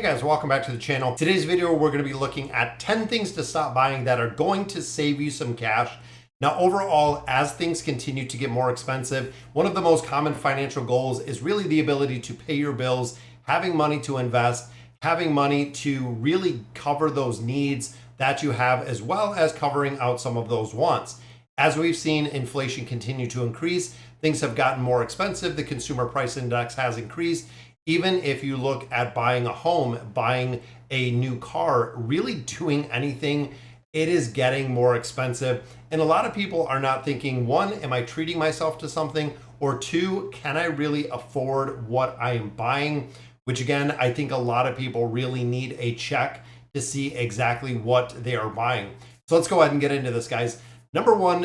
Hey guys, welcome back to the channel. Today's video, we're going to be looking at 10 things to stop buying that are going to save you some cash. Now, overall, as things continue to get more expensive, one of the most common financial goals is really the ability to pay your bills, having money to invest, having money to really cover those needs that you have, as well as covering out some of those wants. As we've seen inflation continue to increase, things have gotten more expensive. The consumer price index has increased. Even if you look at buying a home, buying a new car, really doing anything, it is getting more expensive. And a lot of people are not thinking, one, am I treating myself to something? Or two, can I really afford what I am buying? Which again, I think a lot of people really need a check to see exactly what they are buying. So let's go ahead and get into this, guys. Number one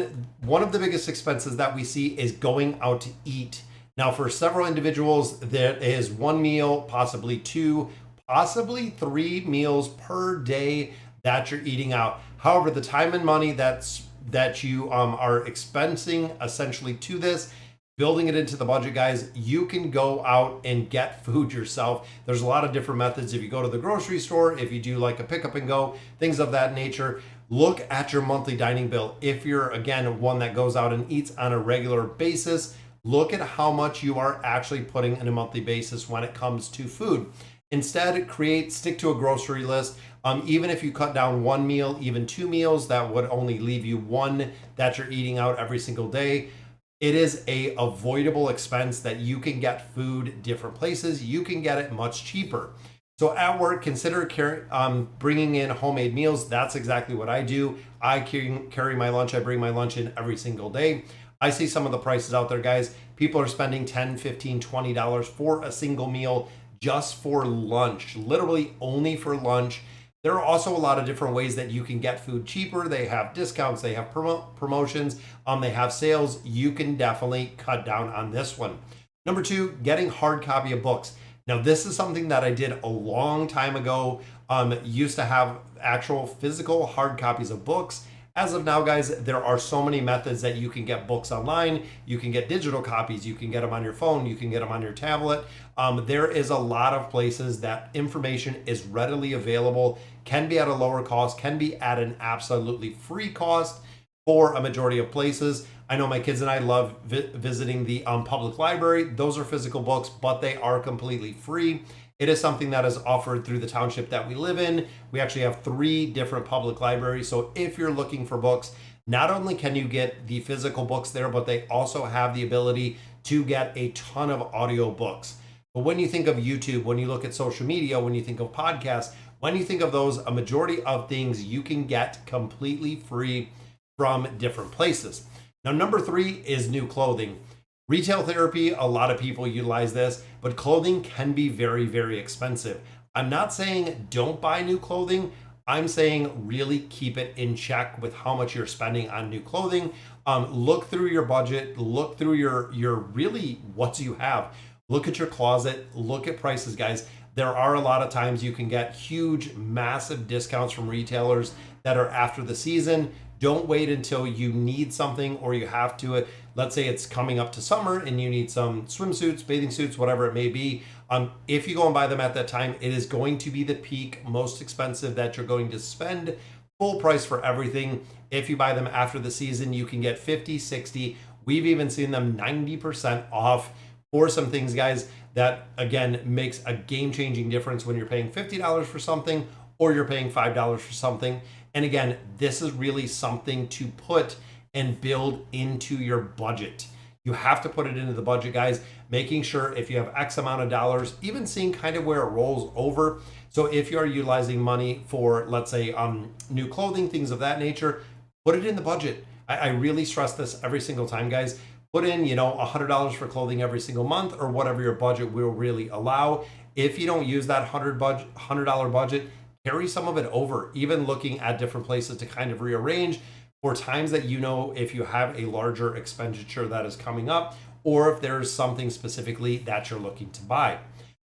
of the biggest expenses that we see is going out to eat. Now, for several individuals, there is one meal, possibly two, possibly three meals per day that you're eating out. However, the time and money that you are expensing essentially to this, building it into the budget, guys, you can go out and get food yourself. There's a lot of different methods. If you go to the grocery store, if you do like a pickup and go, things of that nature, look at your monthly dining bill. If you're, again, one that goes out and eats on a regular basis, look at how much you are actually putting in a monthly basis when it comes to food. Instead, stick to a grocery list. Even if you cut down one meal, even two meals, that would only leave you one that you're eating out every single day. It is a avoidable expense that you can get food different places. You can get it much cheaper. So at work, consider bringing in homemade meals. That's exactly what I do. I carry my lunch. I bring my lunch in every single day. I see some of the prices out there, guys. People are spending $10, $15, $20 for a single meal just for lunch, literally only for lunch. There are also a lot of different ways that you can get food cheaper. They have discounts, they have promotions, they have sales. You can definitely cut down on this one. Number two, getting hard copy of books. Now, this is something that I did a long time ago. Used to have actual physical hard copies of books. As of now, guys, there are so many methods that you can get books online. You can get digital copies. You can get them on your phone. You can get them on your tablet. There is a lot of places that information is readily available, can be at a lower cost, can be at an absolutely free cost for a majority of places. I know my kids and I love visiting the public library. Those are physical books, but they are completely free. It is something that is offered through the township that we live in. We actually have 3 different public libraries. So if you're looking for books, not only can you get the physical books there, but they also have the ability to get a ton of audio books. But when you think of YouTube, when you look at social media, when you think of podcasts, when you think of those, a majority of things you can get completely free from different places. Now, number 3 is new clothing. Retail therapy, a lot of people utilize this, but clothing can be very, very expensive. I'm not saying don't buy new clothing. I'm saying really keep it in check with how much you're spending on new clothing. Look through your budget, look through your really what you have. Look at your closet, look at prices, guys. There are a lot of times you can get huge, massive discounts from retailers that are after the season. Don't wait until you need something or you have to. Let's say it's coming up to summer and you need some swimsuits, bathing suits, whatever it may be. If you go and buy them at that time, it is going to be the peak, most expensive that you're going to spend. Full price for everything. If you buy them after the season, you can get 50, 60. We've even seen them 90% off for some things, guys. That again makes a game-changing difference when you're paying $50 for something or you're paying $5 for something. And again, this is really something to put and build into your budget. You have to put it into the budget, guys, making sure if you have X amount of dollars, even seeing kind of where it rolls over. So if you are utilizing money for, let's say, new clothing, things of that nature, put it in the budget. I really stress this every single time, guys. Put in, $100 for clothing every single month or whatever your budget will really allow. If you don't use that $100 budget, carry some of it over, even looking at different places to kind of rearrange for times that if you have a larger expenditure that is coming up or if there's something specifically that you're looking to buy.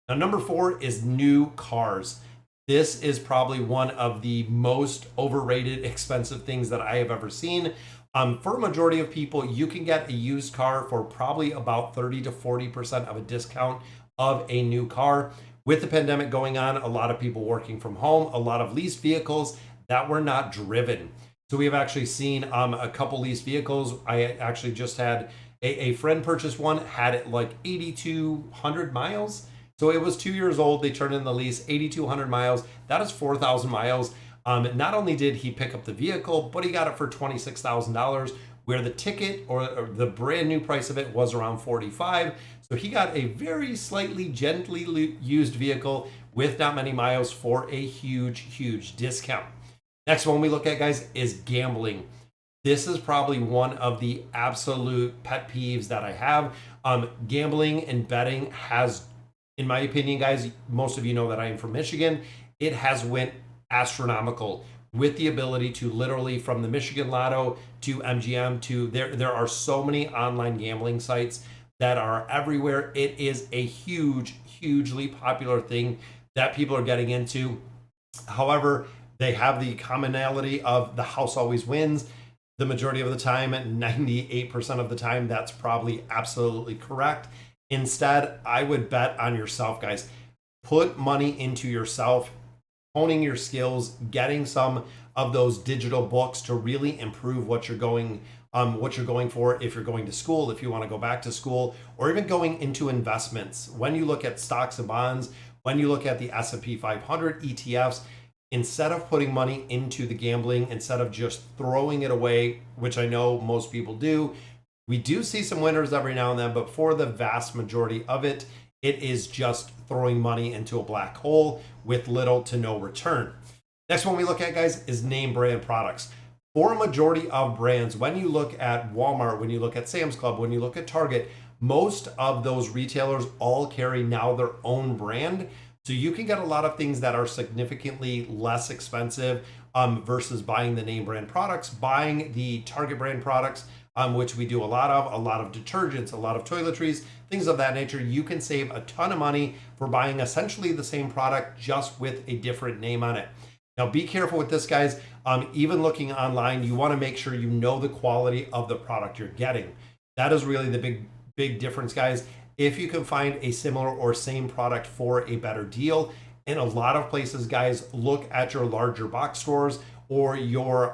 Now, number 4 is new cars. This is probably one of the most overrated, expensive things that I have ever seen. For a majority of people, you can get a used car for probably about 30 to 40% of a discount of a new car. With the pandemic going on, a lot of people working from home, a lot of leased vehicles that were not driven. So we have actually seen a couple leased vehicles. I actually just had a friend purchase one, had it like 8,200 miles. So it was 2 years old. They turned in the lease, 8,200 miles. That is 4,000 miles. Not only did he pick up the vehicle, but he got it for $26,000, where the ticket or the brand new price of it was around 45. So he got a very slightly gently used vehicle with not many miles for a huge discount. Next one we look at, guys, is gambling. This is probably one of the absolute pet peeves that I have. Gambling and betting has, in my opinion, guys, most of you know that I am from Michigan. It has went astronomical with the ability to literally, from the Michigan Lotto to MGM to there are so many online gambling sites that are everywhere. It is a hugely popular thing that people are getting into. However, they have the commonality of the house always wins. The majority of the time, 98% of the time, that's probably absolutely correct. Instead, I would bet on yourself, guys. Put money into yourself, honing your skills, getting some of those digital books to really improve what you're going for. If you're going to school, if you want to go back to school, or even going into investments. When you look at stocks and bonds, when you look at the S&P 500 ETFs, instead of putting money into the gambling, instead of just throwing it away, which I know most people do, we do see some winners every now and then, but for the vast majority of it, it is just throwing money into a black hole with little to no return. Next one we look at, guys, is name brand products. For a majority of brands, when you look at Walmart, when you look at Sam's Club, when you look at Target, most of those retailers all carry now their own brand. So you can get a lot of things that are significantly less expensive versus buying the name brand products, buying the Target brand products, which we do a lot of detergents, a lot of toiletries, things of that nature. You can save a ton of money for buying essentially the same product, just with a different name on it. Now, be careful with this, guys. Even looking online, you want to make sure you know the quality of the product you're getting. That is really the big difference, guys. If you can find a similar or same product for a better deal, in a lot of places, guys, look at your larger box stores or your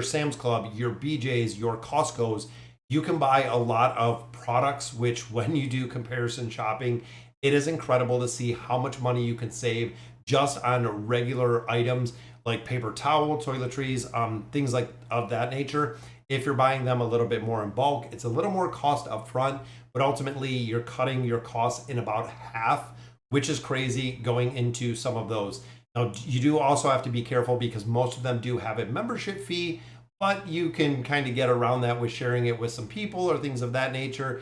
Sam's Club, your BJ's, your Costco's. You can buy a lot of products, which when you do comparison shopping, it is incredible to see how much money you can save just on regular items like paper towel, toiletries, things like of that nature. If you're buying them a little bit more in bulk, it's a little more cost up front, but ultimately you're cutting your costs in about half, which is crazy going into some of those. Now, you do also have to be careful because most of them do have a membership fee, but you can kind of get around that with sharing it with some people or things of that nature.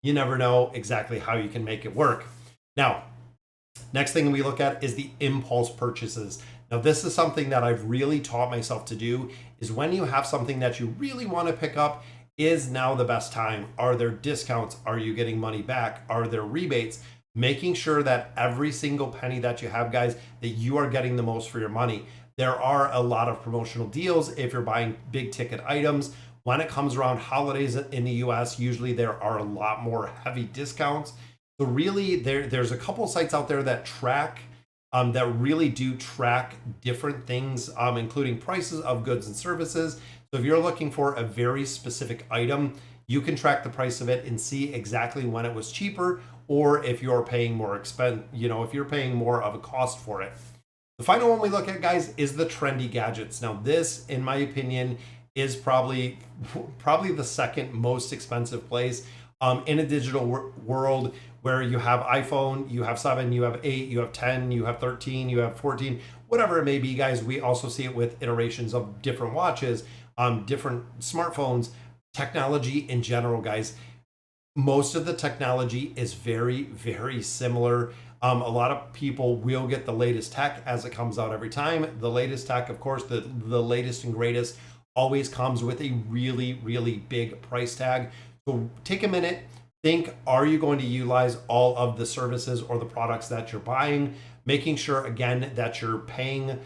You never know exactly how you can make it work. Now, next thing we look at is the impulse purchases. Now, this is something that I've really taught myself to do, is when you have something that you really want to pick up, is now the best time? Are there discounts? Are you getting money back? Are there rebates? Making sure that every single penny that you have, guys, that you are getting the most for your money. There are a lot of promotional deals if you're buying big ticket items. When it comes around holidays in the US, usually there are a lot more heavy discounts. So really, there's a couple sites out there that that really do track different things, including prices of goods and services. So if you're looking for a very specific item, you can track the price of it and see exactly when it was cheaper, or if you're paying more if you're paying more of a cost for it. The final one we look at, guys, is the trendy gadgets. Now, this, in my opinion, is probably the second most expensive place in a digital world, where you have iPhone, you have 7, you have 8, you have 10, you have 13, you have 14, whatever it may be, guys. We also see it with iterations of different watches, different smartphones, technology in general, guys. Most of the technology is very similar. A lot of people will get the latest tech as it comes out every time. The latest tech, of course, the latest and greatest always comes with a really big price tag. So take a minute, think, are you going to utilize all of the services or the products that you're buying? Making sure, again, that you're paying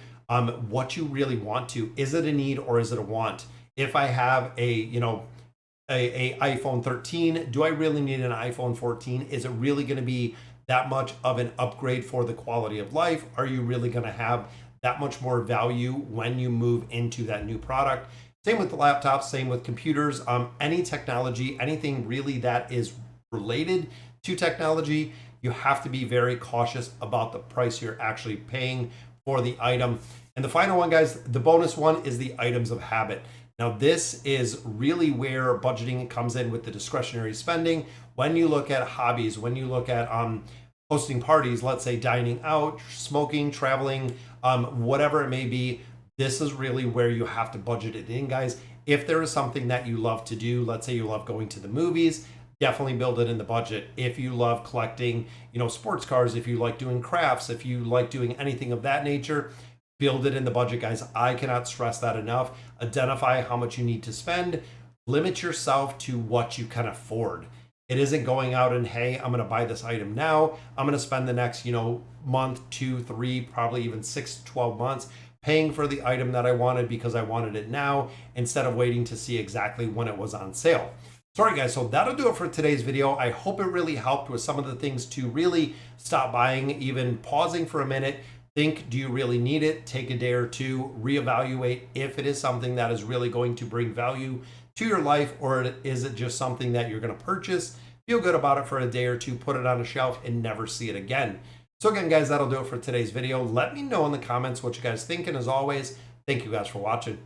what you really want to. Is it a need or is it a want? If I have a iPhone 13, do I really need an iPhone 14? Is it really going to be that much of an upgrade for the quality of life? Are you really going to have that much more value when you move into that new product? Same with the laptops, same with computers, any technology, anything really that is related to technology, you have to be very cautious about the price you're actually paying for the item. And the final one, guys, the bonus one is the items of habit. Now, this is really where budgeting comes in with the discretionary spending. When you look at hobbies, when you look at hosting parties, let's say dining out, smoking, traveling, whatever it may be, this is really where you have to budget it in, guys. If there is something that you love to do, let's say you love going to the movies, definitely build it in the budget. If you love collecting, sports cars, if you like doing crafts, if you like doing anything of that nature, build it in the budget, guys. I cannot stress that enough. Identify how much you need to spend. Limit yourself to what you can afford. It isn't going out and, hey, I'm going to buy this item now. I'm going to spend the next, month, 2, 3, probably even 6, 12 months paying for the item that I wanted because I wanted it now instead of waiting to see exactly when it was on sale. Sorry, guys, so that'll do it for today's video. I hope it really helped with some of the things to really stop buying, even pausing for a minute. Think, do you really need it? Take a day or two, reevaluate if it is something that is really going to bring value to your life, or is it just something that you're going to purchase, feel good about it for a day or two, put it on a shelf, and never see it again. So again, guys, that'll do it for today's video. Let me know in the comments what you guys think, and as always, thank you guys for watching.